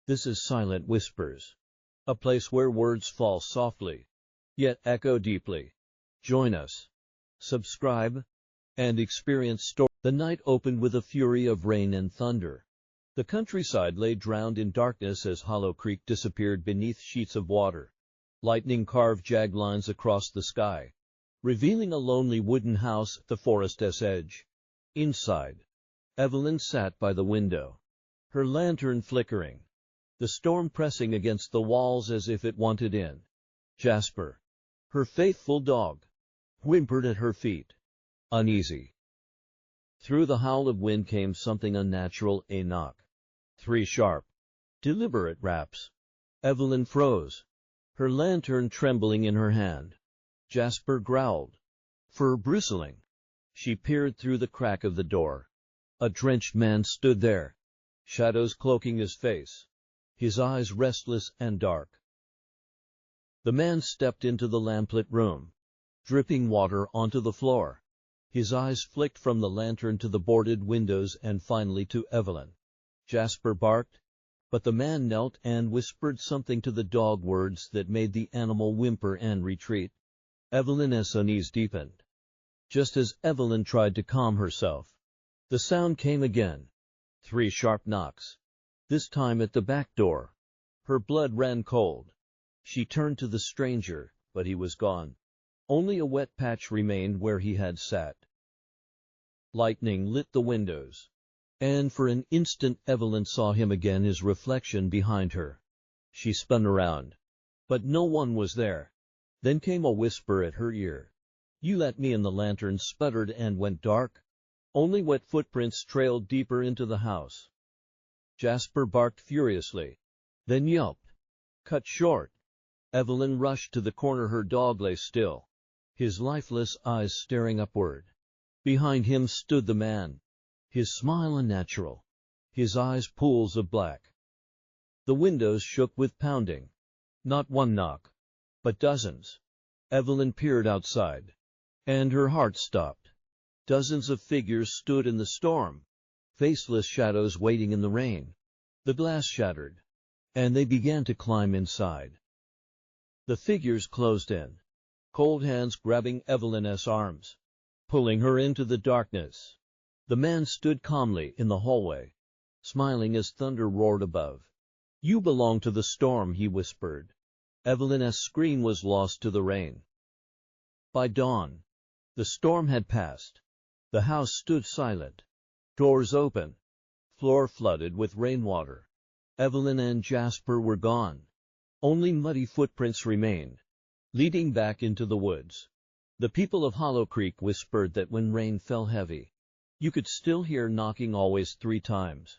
This is Silent Whispers, a place where words fall softly, yet echo deeply. Join us, subscribe, and experience story. The night opened with a fury of rain and thunder. The countryside lay drowned in darkness as Hollow Creek disappeared beneath sheets of water. Lightning carved jagged lines across the sky, revealing a lonely wooden house at the forest's edge. Inside, Evelyn sat by the window, her lantern flickering, the storm pressing against the walls as if it wanted in. Jasper, her faithful dog, whimpered at her feet, uneasy. Through the howl of wind came something unnatural, a knock. 3 sharp, deliberate raps. Evelyn froze, her lantern trembling in her hand. Jasper growled, fur bristling. She peered through the crack of the door. A drenched man stood there, shadows cloaking his face, his eyes restless and dark. The man stepped into the lamplit room, dripping water onto the floor. His eyes flicked from the lantern to the boarded windows and finally to Evelyn. Jasper barked, but the man knelt and whispered something to the dog, words that made the animal whimper and retreat. Evelyn's unease deepened. Just as Evelyn tried to calm herself, the sound came again. 3 sharp knocks, this time at the back door. Her blood ran cold. She turned to the stranger, but he was gone. Only a wet patch remained where he had sat. Lightning lit the windows, and for an instant Evelyn saw him again, his reflection behind her. She spun around, but no one was there. Then came a whisper at her ear. "You let me in." The lantern sputtered and went dark. Only wet footprints trailed deeper into the house. Jasper barked furiously, then yelped, cut short. Evelyn rushed to the corner. Her dog lay still, his lifeless eyes staring upward. Behind him stood the man, his smile unnatural, his eyes pools of black. The windows shook with pounding. Not one knock, but dozens. Evelyn peered outside, and her heart stopped. Dozens of figures stood in the storm, faceless shadows waiting in the rain. The glass shattered, and they began to climb inside. The figures closed in, cold hands grabbing Evelyn's arms, pulling her into the darkness. The man stood calmly in the hallway, smiling as thunder roared above. "You belong to the storm," he whispered. Evelyn's scream was lost to the rain. By dawn, the storm had passed. The house stood silent, doors open, floor flooded with rainwater. Evelyn and Jasper were gone. Only muddy footprints remained, leading back into the woods. The people of Hollow Creek whispered that when rain fell heavy, you could still hear knocking, always 3 times.